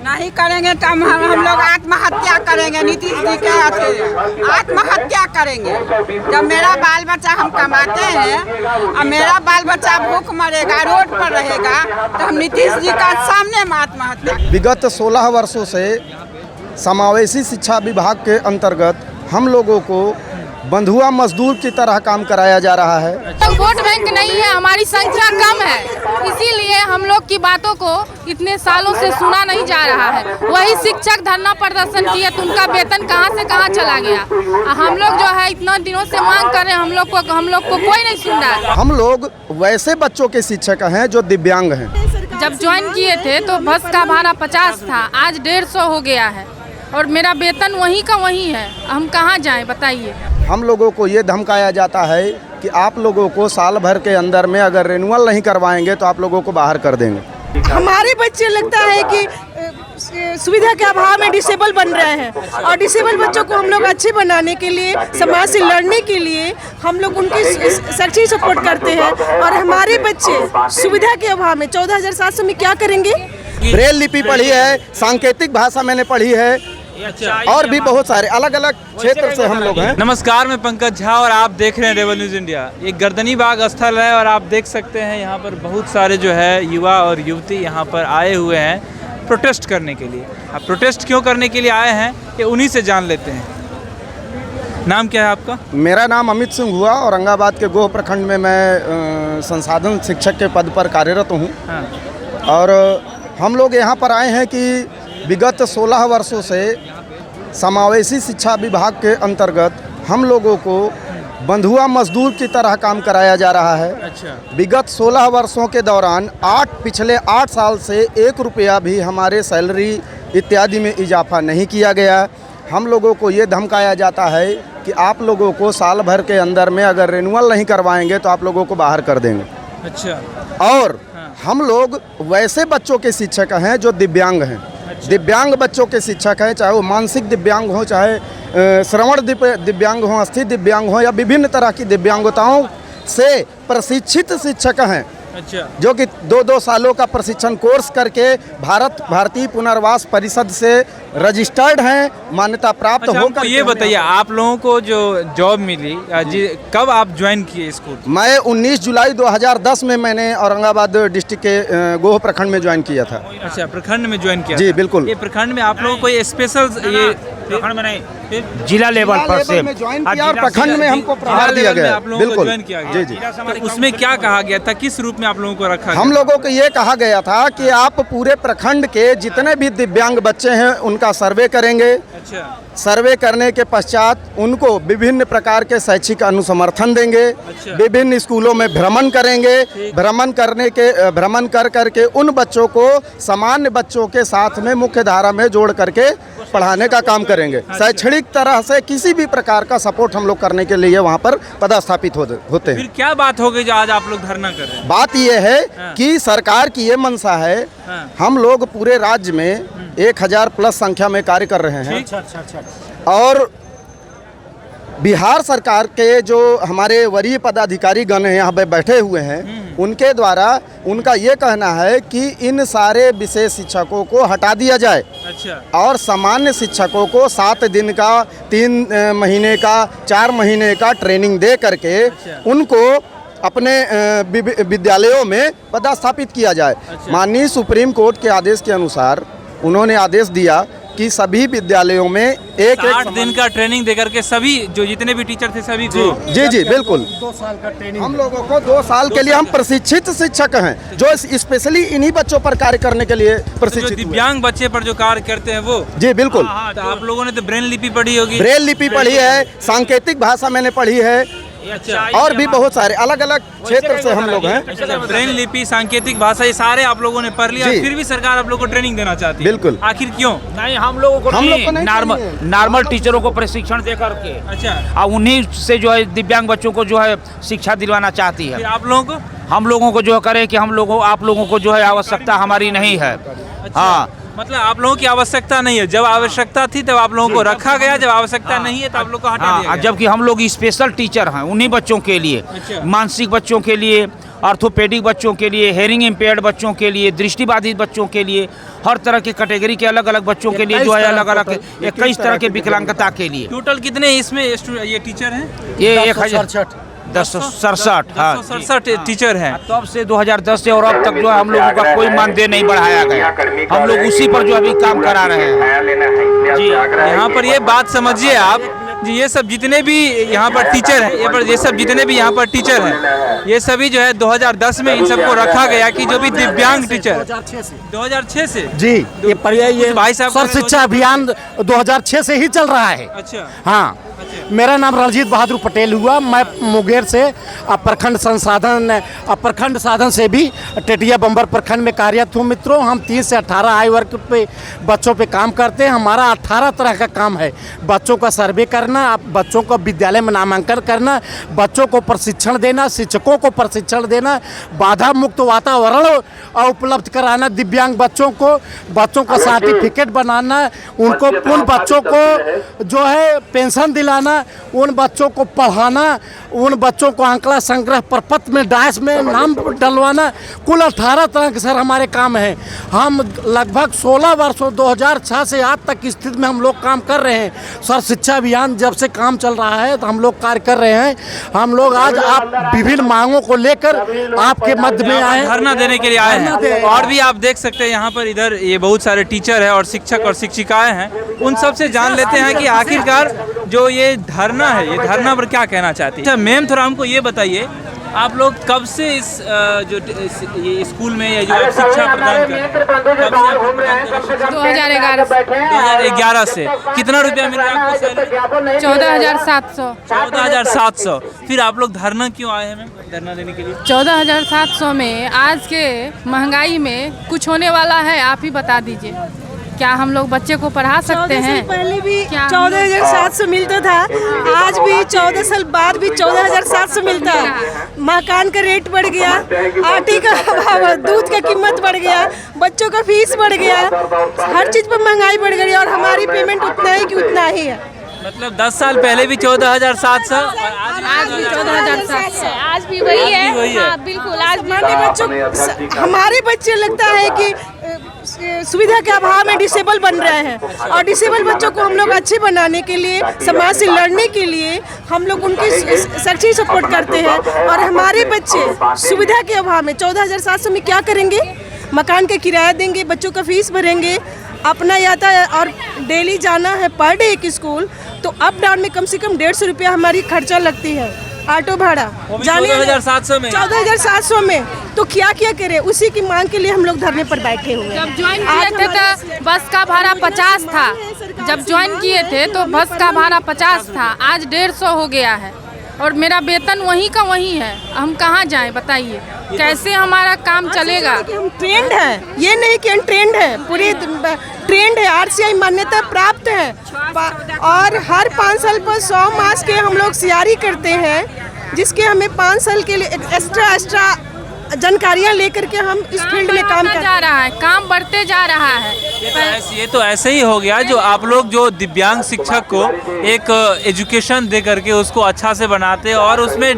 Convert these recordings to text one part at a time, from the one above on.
नहीं करेंगे तो हम लोग आत्महत्या करेंगे। नीतीश जी के आत्महत्या करेंगे। जब मेरा बाल बच्चा हम कमाते हैं और मेरा बाल बच्चा भूख मरेगा, रोड पर रहेगा, तो हम नीतीश जी का सामने में आत्महत्या। विगत 16 वर्षों से समावेशी शिक्षा विभाग के अंतर्गत हम लोगों को बंधुआ मजदूर की तरह काम कराया जा रहा है। तो वोट बैंक नहीं है, हमारी संख्या कम है, इसीलिए हम लोग की बातों को इतने सालों से सुना नहीं जा रहा है। वही शिक्षक धरना प्रदर्शन किए तो उनका वेतन कहां से कहां चला गया। हम लोग जो है इतना दिनों से मांग कर रहे हैं, हम लोग को कोई नहीं सुन रहा है। हम लोग वैसे बच्चों के शिक्षक हैं जो दिव्यांग हैं। जब ज्वाइन किए थे तो बस का भाड़ा 50 था, आज 150 हो गया है और मेरा वेतन वहीं का वहीं है। हम कहाँ जाएं बताइए। हम लोगों को ये धमकाया जाता है कि आप लोगों को साल भर के अंदर में अगर रिन्यूअल नहीं करवाएंगे तो आप लोगों को बाहर कर देंगे। हमारे बच्चे लगता है कि सुविधा के अभाव में डिसेबल बन रहे हैं और डिसेबल बच्चों को हम लोग अच्छे बनाने के लिए, समाज से लड़ने के लिए हम लोग उनकी शैक्षिक सपोर्ट करते हैं। और हमारे बच्चे सुविधा के अभाव में 14,700 में क्या करेंगे। ब्रेल लिपि पढ़ी है, सांकेतिक भाषा मैंने पढ़ी है और भी बहुत सारे अलग अलग क्षेत्र से हम लोग हैं। नमस्कार, मैं पंकज झा और आप देख रहे हैं रेवल न्यूज़ इंडिया। ये गर्दनी बाग स्थल है और आप देख सकते हैं यहाँ पर बहुत सारे जो है युवा और युवती यहाँ पर आए हुए हैं प्रोटेस्ट करने के लिए। आप प्रोटेस्ट क्यों करने के लिए आए हैं ये उन्हीं से जान लेते हैं। नाम क्या है आपका? मेरा नाम अमित सिंह हुआ, औरंगाबाद के गोह प्रखंड में मैं संसाधन शिक्षक के पद पर कार्यरत हूँ। और हम लोग यहाँ पर आए हैं कि विगत 16 वर्षों से समावेशी शिक्षा विभाग के अंतर्गत हम लोगों को बंधुआ मजदूर की तरह काम कराया जा रहा है। अच्छा। विगत 16 वर्षों के दौरान पिछले 8 साल से 1 रुपया भी हमारे सैलरी इत्यादि में इजाफा नहीं किया गया। हम लोगों को ये धमकाया जाता है कि आप लोगों को साल भर के अंदर में अगर रिन्यूअल नहीं करवाएंगे तो आप लोगों को बाहर कर देंगे। अच्छा। और हम लोग वैसे बच्चों के शिक्षक हैं जो दिव्यांग हैं। अच्छा। दिव्यांग बच्चों के शिक्षक हैं, चाहे वो मानसिक दिव्यांग हो, चाहे श्रवण दिव्यांग हो, अस्थि दिव्यांग हो या विभिन्न तरह की दिव्यांगताओं से प्रशिक्षित शिक्षक हैं। अच्छा। जो कि 2-2 सालों का प्रशिक्षण कोर्स करके भारतीय पुनर्वास परिषद से रजिस्टर्ड हैं, मान्यता प्राप्त अच्छा, होकर। ये बताइए आप लोगों को जो जॉब मिली कब आप ज्वाइन किए स्कूल? मैं 19 जुलाई 2010 में मैंने औरंगाबाद डिस्ट्रिक्ट के गोह प्रखंड में ज्वाइन किया था। अच्छा, प्रखंड में ज्वाइन किया? जी बिल्कुल। ये प्रखंड में आप लोगों को ये स्पेशल ये प्रखंड में नहीं जिला लेवल पर से ज्वाइन किया और प्रखंड में हमको प्रभार दिया गया। आप लोगों को ज्वाइन किया गया। जी। तो उसमें क्या कहा गया था, किस रूप में आप लोगों को रखा गया? हम लोगों को ये कहा गया था कि आप पूरे प्रखंड के जितने भी दिव्यांग बच्चे हैं उनका सर्वे करेंगे। अच्छा। सर्वे करने के पश्चात उनको विभिन्न प्रकार के शैक्षिक अनुसमर्थन देंगे। अच्छा। विभिन्न स्कूलों में भ्रमण करेंगे। भ्रमण कर करके उन बच्चों को सामान्य बच्चों के साथ में मुख्य धारा में जोड़ करके पढ़ाने का काम करेंगे। शैक्षणिक तरह से किसी भी प्रकार का सपोर्ट हम लोग करने के लिए वहाँ पर पदस्थापित होते हैं। फिर क्या बात हो गई जो आज आप लोग धरना कर रहे हैं? बात यह है कि सरकार की ये मंशा है, हम लोग पूरे राज्य में 1000 प्लस संख्या में कार्य कर रहे हैं। और बिहार सरकार के जो हमारे वरीय पदाधिकारी गण हैं यहाँ पे बैठे हुए हैं, उनके द्वारा उनका ये कहना है कि इन सारे विशेष शिक्षकों को हटा दिया जाए। अच्छा। और सामान्य शिक्षकों को 7 दिन का, 3 महीने का, 4 महीने का ट्रेनिंग दे करके उनको अपने विद्यालयों में पदस्थापित किया जाए। माननीय सुप्रीम कोर्ट के आदेश के अनुसार उन्होंने आदेश दिया कि सभी विद्यालयों में एक 8 दिन का ट्रेनिंग देकर के सभी जो जितने भी टीचर थे सभी को। जी बिल्कुल। 2 साल का ट्रेनिंग हम लोगों को 2 साल के लिए हम प्रशिक्षित शिक्षक हैं जो स्पेशली इन्हीं बच्चों पर कार्य करने के लिए प्रशिक्षित। दिव्यांग बच्चे पर जो कार्य करते हैं वो? जी बिल्कुल। तो आप लोगों ने तो ब्रेल लिपि पढ़ी होगी? ब्रेल लिपि पढ़ी है, सांकेतिक भाषा मैंने पढ़ी है। अच्छा। और भी बहुत सारे अलग अलग क्षेत्र से हम लोग हैं। अच्छा, ब्रेल लिपि, सांकेतिक भाषा, ये सारे आप लोगों ने पढ़ लिया, फिर भी सरकार आप लोगों को ट्रेनिंग देना चाहती है। बिल्कुल। आखिर क्यों? नहीं, हम लोगों को नॉर्मल टीचरों को प्रशिक्षण दे करके। अच्छा। और उन्हीं से जो है दिव्यांग बच्चों को जो है शिक्षा दिलवाना चाहती है। आप लोगों को? हम लोगों को जो करें कि आप लोगों को जो है आवश्यकता हमारी नहीं है। हाँ, मतलब आप लोगों की आवश्यकता नहीं है। जब आवश्यकता थी तब आप लोगों को रखा गया, जब आवश्यकता नहीं है तो आप लोग को हटा दिया गया। जबकि हम लोग स्पेशल टीचर हैं उन्हीं बच्चों के लिए, मानसिक बच्चों के लिए ऑर्थोपेडिक बच्चों के लिए, हेयरिंग इम्पेयर्ड बच्चों के लिए, दृष्टिबाधित बच्चों के लिए, हर तरह के कैटेगरी के अलग अलग बच्चों के लिए जो है अलग अलग 21 तरह के विकलांगता के लिए। टोटल कितने इसमें ये टीचर हैं? ये 1067 हाँ 1067 टीचर हैं। तब से 2010 से और अब तक जो है हम लोगों का कोई मानदेय नहीं बढ़ाया गया। हम लोग उसी पर जो अभी काम करा रहे हैं। जी, यहाँ पर ये बात समझिए आप जी, ये सब जितने भी यहाँ पर टीचर हैं, ये सब जितने भी यहाँ पर टीचर हैं, ये सभी जो है 2010 में इन सबको रखा गया कि जो भी दिव्यांग टीचर 2006 से जी ये पर्याय ये भाई साहब सर्व शिक्षा अभियान 2006 से ही चल रहा है। अच्छा हाँ मेरा नाम रणजीत बहादुर पटेल हुआ। मैं मुंगेर से प्रखंड साधन से भी टेटिया बम्बर प्रखंड में कार्यरत हूँ। मित्रों, हम 3 से 18 आयु वर्ग पे बच्चों पे काम करते हैं। हमारा 18 तरह का काम है। बच्चों का सर्वे करना, बच्चों को विद्यालय में नामांकन करना, बच्चों को प्रशिक्षण देना, शिक्षकों को प्रशिक्षण देना, बाधा मुक्त वातावरण उपलब्ध कराना, दिव्यांग बच्चों का सर्टिफिकेट बनाना, उनको उन बच्चों को जो है पेंशन दिलाना, उन बच्चों को पढ़ाना, उन बच्चों को आंकड़ा संग्रह प्रपत्र में डायस में नाम डलवाना। कुल 18 तरह के सर हमारे काम हैं। हम लगभग 16 वर्षों 2006 से आज तक की स्थिति में हम लोग काम कर रहे हैं। सर शिक्षा अभियान जब से काम चल रहा है तो हम लोग कार्य कर रहे हैं। हम लोग आज आप विभिन्न मांगों को लेकर आपके मध्य में आए, धरना देने के लिए आए हैं। और भी आप देख सकते हैं यहाँ पर इधर ये बहुत सारे टीचर हैं और शिक्षक और शिक्षिकाएं हैं। उन सब से जान लेते हैं कि आखिरकार जो ये धरना है, ये धरना पर क्या कहना चाहती है। अच्छा मैम, थोड़ा हमको ये बताइए, आप लोग कब से इस ये स्कूल में ये जो शिक्षा प्रदान कर रहे हैं, 2011 से कितना रुपया मिल रहा है आपको सैलरी? 14,700। 14,700। फिर आप लोग धरना क्यों आए हैं मैम, धरना देने के लिए? 14,700 में आज के महंगाई में कुछ होने वाला है? आप ही बता दीजिए, क्या हम लोग बच्चे को पढ़ा सकते हैं? पहले भी 14,700 मिलता था, आज भी 14 साल बाद भी 14,700 मिलता है। मकान का रेट बढ़ गया, आटे का अभाव, दूध का कीमत बढ़ गया, बच्चों का फीस बढ़ गया, हर चीज़ पर महंगाई बढ़ गई और हमारी पेमेंट उतना ही कि उतना ही है। मतलब 10 साल पहले भी 14,700 आज भी 14,700, आज भी वही है। हाँ बिल्कुल, आज हमारे बच्चे लगता है कि सुविधा के अभाव में डिसेबल बन रहे हैं और डिसेबल बच्चों को हम लोग अच्छे बनाने के लिए, समाज से लड़ने के लिए हम लोग उनकी शैक्षिक सपोर्ट करते हैं। और हमारे बच्चे सुविधा के अभाव में 14,700 में क्या करेंगे? मकान का किराया देंगे, बच्चों का फीस भरेंगे, अपना यातायात और डेली जाना है पर डे एक स्कूल, तो अप डाउन में कम से कम 150 रुपया हमारी खर्चा लगती है, ऑटो भाड़ा जाने 14,700 में। 14,700 में तो क्या क्या करें? उसी की मांग के लिए हम लोग धरने पर बैठे हुए हैं। जब ज्वाइन किए थे तो बस का भाड़ा 50 था। जब ज्वाइन किए थे तो बस का भाड़ा 50 था, आज 150 हो गया है और मेरा वेतन वहीं का वहीं है। हम कहाँ जाएं बताइए, कैसे हमारा काम चलेगा? हम ट्रेंड है, ये नहीं कि अनट्रेंड है, पूरे ट्रेंड है, RCI मान्यता प्राप्त है और हर 5 साल पर 100 मास के हम लोग सियारी करते हैं, जिसके हमें 5 साल के लिए एक्स्ट्रा जानकारियाँ लेकर के हम इस फील्ड में काम कर जा रहा है, काम बढ़ते जा रहा है। ये तो ऐसे ही हो गया जो आप लोग जो दिव्यांग शिक्षक को एक एजुकेशन दे करके उसको अच्छा से बनाते और उसमें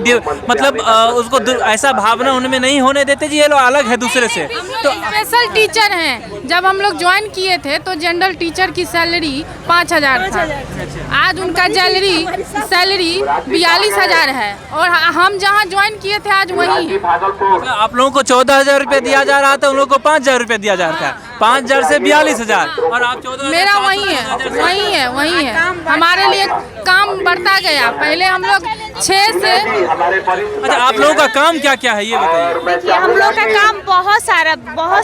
मतलब उसको ऐसा भावना उनमें नहीं होने देते जी ये लोग अलग है दूसरे से। तो स्पेशल टीचर हैं। जब हम लोग ज्वाइन किए थे तो जनरल टीचर की सैलरी 5,000 था, आज उनका सैलरी 42,000 है और हम जहाँ ज्वाइन किए थे आज वही है। आप लोगों को 14,000 रुपया दिया जा रहा था, उन लोगों को 5,000 रुपया दिया जा रहा था, 5,000 से 42,000 और आप 14,000। मेरा वही है। हमारे लिए काम बढ़ता गया। पहले हम लोग 6 से। अच्छा, आप लोगों का काम क्या क्या है ये बताइए। देखिए, हम लोग का काम बहुत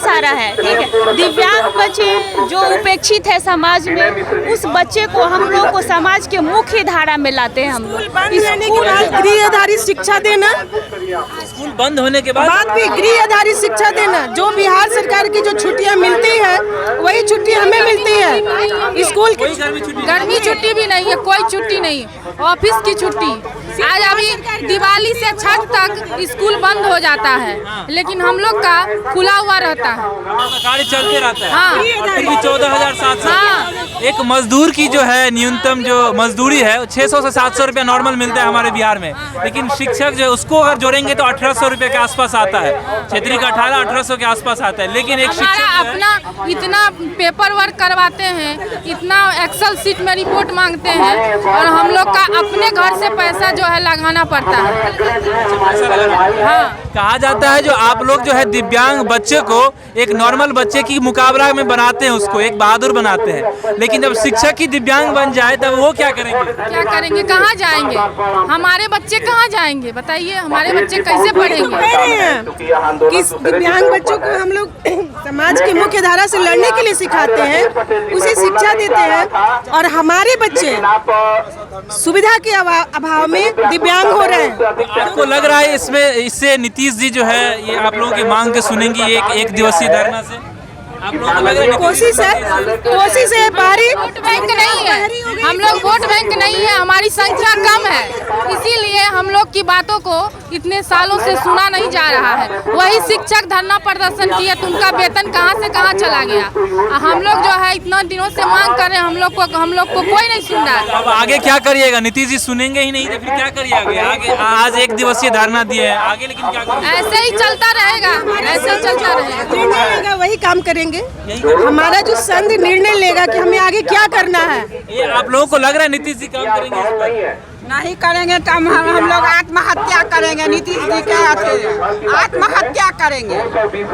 सारा है, ठीक है। दिव्यांग बच्चे जो उपेक्षित है समाज में, उस बच्चे को हम लोग को समाज के मुख्य धारा में लाते हैं। हम लोग गृह आधारित शिक्षा देना, स्कूल बंद होने के बाद भी गृह आधारित शिक्षा देना, जो बिहार सरकार की जो छुट्टियां मिलती है वही छुट्टी हमें मिलती है। स्कूल की गर्मी छुट्टी भी नहीं है, कोई छुट्टी नहीं, ऑफिस की छुट्टी। आज अभी दिवाली से छठ तक स्कूल बंद हो जाता है, लेकिन हम लोग का खुला हुआ रहता है, गाड़ी चलते रहता है। हाँ। और फिर भी 14,700। हाँ। एक मजदूर की जो है न्यूनतम जो मजदूरी है 600 से 700 रुपया नॉर्मल मिलता है हमारे बिहार में, लेकिन शिक्षक जो है उसको अगर जोड़ेंगे तो 1800 रुपये के आसपास आता है। क्षेत्रीय का 1800 के आसपास आता है, लेकिन एक शिक्षक अपना इतना पेपर वर्क करवाते हैं, इतना एक्सेल सीट में रिपोर्ट मांगते हैं और हम लोग का अपने घर से पैसा जो है लगाना पड़ता है। हाँ, कहा जाता है जो आप लोग जो है दिव्यांग बच्चे को एक नॉर्मल बच्चे की मुकाबला में बनाते हैं, उसको एक बहादुर बनाते हैं, लेकिन जब शिक्षक की दिव्यांग बन जाए तब वो क्या करेंगे? क्या करेंगे? कहाँ जाएंगे? हमारे बच्चे कहाँ जाएंगे बताइए? हमारे बच्चे कैसे पढ़ेंगे? किस दिव्यांग बच्चों को हम लोग समाज की मुख्य धारा से लड़ने के लिए सिखाते हैं, उसे शिक्षा देते हैं, और हमारे बच्चे सुविधा के अभाव में दिव्यांग हो रहे हैं। आपको लग रहा है इससे नीतीश जी जो है ये आप लोगों की मांग के सुनेंगी एक दिवसीय धरना से? आप लोगों को लग रहा है कोशिश है। बाहरी वोट बैंक नहीं है, हम लोग वोट बैंक नहीं है, हमारी संख्या कम है, इसीलिए हम लोग की बातों को इतने सालों से सुना नहीं जा रहा है। वही शिक्षक धरना प्रदर्शन किए तो उनका वेतन कहाँ से कहाँ चला गया। हम लोग जो है इतना दिनों से मांग कर रहे हैं, हम लोग को कोई नहीं सुन रहा है। अब आगे क्या करिएगा? नीतीश जी सुनेंगे ही नहीं तो फिर क्या करिएगा आगे? आज एक दिवसीय धरना दिए हैं, आगे लेकिन क्या करेंगे? ऐसे ही चलता रहेगा, ऐसे ही चलता रहेगा। निर्णय लेगा वही काम करेंगे। हमारा जो संघ निर्णय लेगा कि हमें आगे क्या करना है। ये आप लोगों को लग रहा है नीतीश जी काम करेंगे इस पर? नहीं करेंगे तो हम लोग आत्महत्या करेंगे। नीतीश जी के आत्महत्या करेंगे।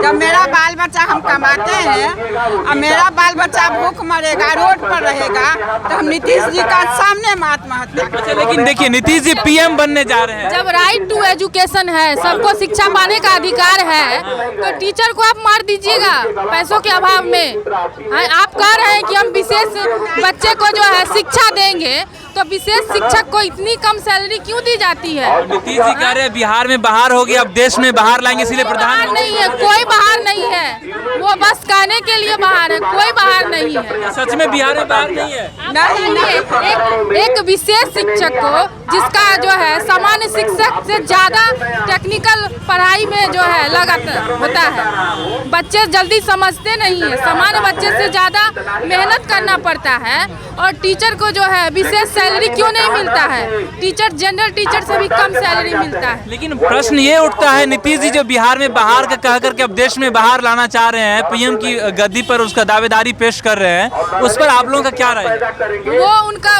जब मेरा बाल बच्चा हम कमाते हैं और मेरा बाल बच्चा भूख मरेगा, रोड पर रहेगा, तो हम नीतीश जी का सामने में आत्महत्या करेंगे। अच्छा, लेकिन देखिए नीतीश जी पीएम बनने जा रहे हैं। जब राइट टू एजुकेशन है, सबको शिक्षा पाने का अधिकार है, तो टीचर को आप मार दीजिएगा पैसों के अभाव में। आप कह रहे हैं कि हम विशेष बच्चे को जो है शिक्षा देंगे, तो विशेष शिक्षक को इतनी कम सैलरी क्यों दी जाती है? नीतीश जी कह रहे हैं बिहार में बाहर हो गया, अब देश में बाहर लाएंगे, इसलिए बाहर नहीं है, कोई बाहर नहीं है, वो बस कहने के लिए बाहर है, कोई बाहर नहीं है। सच में बिहार में बाहर नहीं है? नहीं, एक विशेष शिक्षक को जिसका जो है सामान्य शिक्षक से ज्यादा टेक्निकल पढ़ाई में जो है लगत होता है। बच्चे जल्दी समझते नहीं है, सामान्य बच्चे से ज्यादा मेहनत करना पड़ता है, और टीचर को जो है विशेष सैलरी क्यों नहीं मिलता है? टीचर जनरल टीचर से भी कम सैलरी मिलता है। लेकिन प्रश्न ये उठता है, नीतीश जी जो बिहार में बाहर का कह करके अब देश में बाहर लाना चाह रहे हैं, पीएम की गद्दी पर उसका दावेदारी पेश कर रहे हैं, उस पर आप लोगों का क्या राय?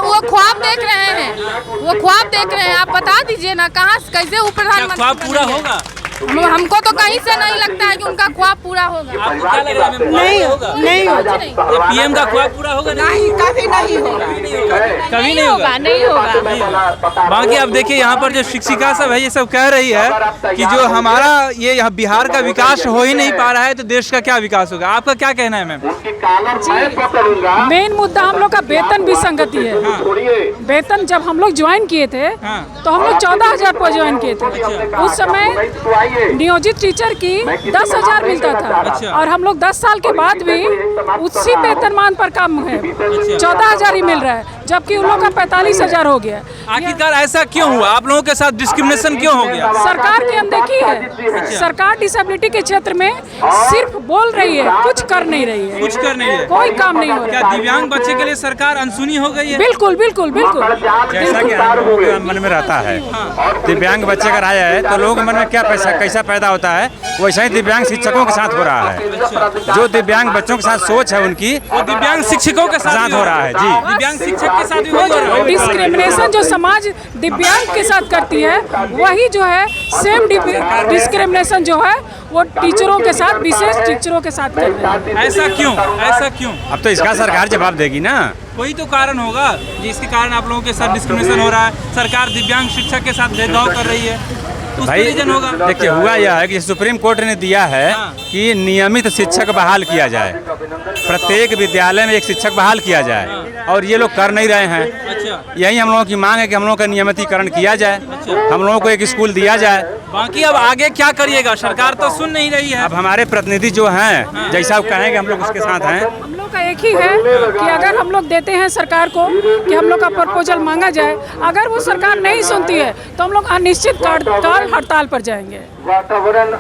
वो ख्वाब देख रहे हैं, वो ख्वाब देख रहे हैं। आप बता दीजिए ना, कहाँ कैसे वो प्रधानमंत्री ख्वाब पूरा होगा? हमको तो कहीं से नहीं लगता है कि उनका ख्वाब पूरा होगा। आपको क्या लग रहा है? नहीं होगा। पीएम का ख्वाब पूरा होगा? नहीं, कभी नहीं होगा, कभी नहीं होगा, नहीं होगा। बाकी अब देखिए यहाँ पर जो शिक्षिका सब है ये सब कह रही है कि जो हमारा ये यहाँ बिहार का विकास हो ही नहीं पा रहा है, तो देश का क्या विकास होगा? आपका क्या कहना है मैम? मेन मुद्दा हम लोग का वेतन विसंगति है। वेतन जब हम लोग ज्वाइन किए थे तो हम लोग 14,000 पर ज्वाइन किए थे। उस समय नियोजित टीचर की 10,000 मिलता था, और हम लोग 10 साल के बाद भी उसी वेतनमान पर काम है, 14,000 ही मिल रहा है, जबकि उन लोगों का 45,000 हो गया। आखिरकार ऐसा क्यों हुआ? आप लोगों के साथ डिस्क्रिमिनेशन क्यों हो गया? सरकार की अनदेखी है। सरकार डिसेबिलिटी के क्षेत्र में सिर्फ बोल रही है, कुछ कर नहीं रही है। कुछ कर नहीं है, कोई काम नहीं हो रहा। क्या दिव्यांग बच्चे के लिए सरकार अनसुनी हो गई है? बिल्कुल बिल्कुल बिल्कुल। जैसा कि हम लोगों के मन में रहता है, दिव्यांग बच्चे अगर आया है तो लोगों के मन में क्या कैसा पैदा होता है, वैसा ही दिव्यांग शिक्षकों के साथ हो रहा है। जो दिव्यांग बच्चों के साथ सोच है उनकी, वो दिव्यांग शिक्षकों के साथ हो रहा है। जी, दिव्यांग शिक्षक के साथ भी हो रहा है। डिस्क्रिमिनेशन जो समाज दिव्यांग के साथ करती है, वही जो है सेम डिस्क्रिमिनेशन जो है वो टीचरों के साथ, विशेष टीचरों के साथ कर रहे हैं। ऐसा क्यों? ऐसा क्यों? अब तो इसका सरकार जवाब देगी ना। वही तो कारण होगा जिसके कारण आप लोगों के साथ डिस्क्रिमिनेशन हो रहा है। सरकार दिव्यांग शिक्षक के साथ भेदभाव कर रही है, तो भाई रीजन होगा। देखिए, हुआ यह है कि सुप्रीम कोर्ट ने दिया है कि नियमित शिक्षक बहाल किया जाए, प्रत्येक विद्यालय में एक शिक्षक बहाल किया जाए, और ये लोग कर नहीं रहे हैं। अच्छा, यही हम लोगों की मांग है कि हम लोगों का नियमितीकरण किया जाए, हम लोगों को एक स्कूल दिया जाए। बाकी अब आगे क्या करिएगा? सरकार तो सुन नहीं रही है। अब हमारे प्रतिनिधि जो हैं, जैसा वो कहेंगे हम लोग उसके साथ हैं। हम लोग का एक ही है कि अगर हम लोग देते हैं सरकार को कि हम लोग का प्रपोजल मांगा जाए, अगर वो सरकार नहीं सुनती है तो हम लोग अनिश्चित काल हड़ताल पर जाएंगे।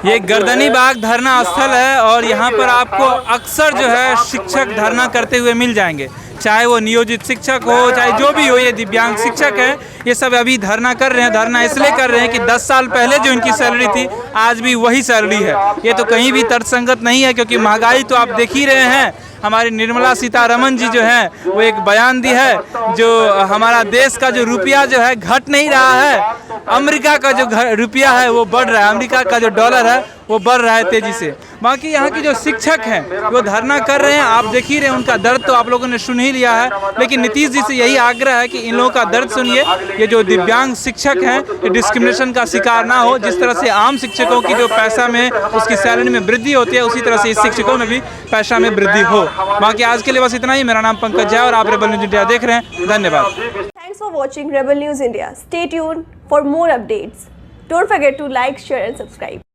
ये गर्दनी बाग धरना स्थल है, और यहाँ पर आपको अक्सर जो है शिक्षक धरना करते हुए मिल जाएंगे। चाहे वो नियोजित शिक्षक हो, चाहे जो भी हो, ये दिव्यांग शिक्षक हैं, ये सब अभी धरना कर रहे हैं। धरना इसलिए कर रहे हैं कि 10 साल पहले जो इनकी सैलरी थी आज भी वही सैलरी है। ये तो कहीं भी तर्कसंगत नहीं है, क्योंकि महंगाई तो आप देख ही रहे हैं। हमारी निर्मला सीतारमण जी जो हैं वो एक बयान दी है, जो हमारा देश का जो रुपया जो है घट नहीं रहा है, अमेरिका का जो रुपया है वो बढ़ रहा है, अमेरिका का जो डॉलर है वो बढ़ रहा है तेजी से। बाकी यहाँ की जो शिक्षक हैं वो धरना कर रहे हैं, आप देख ही रहे हैं, उनका दर्द तो आप लोगों ने सुन ही लिया है। लेकिन नीतीश जी से यही आग्रह है कि इन लोगों का दर्द सुनिए, ये जो दिव्यांग शिक्षक हैं ये डिस्क्रिमिनेशन का शिकार ना हो। जिस तरह से आम शिक्षकों की जो पैसा में उसकी सैलरी में वृद्धि होती है, उसी तरह से इस शिक्षकों में भी पैसा में वृद्धि हो। बाकी आज के लिए बस इतना ही। मेरा नाम पंकज झा और आप रेबल न्यूज इंडिया देख रहे हैं। धन्यवाद। Thanks for watching Rebel News India. Stay tuned for more updates. Don't forget to like, share and subscribe.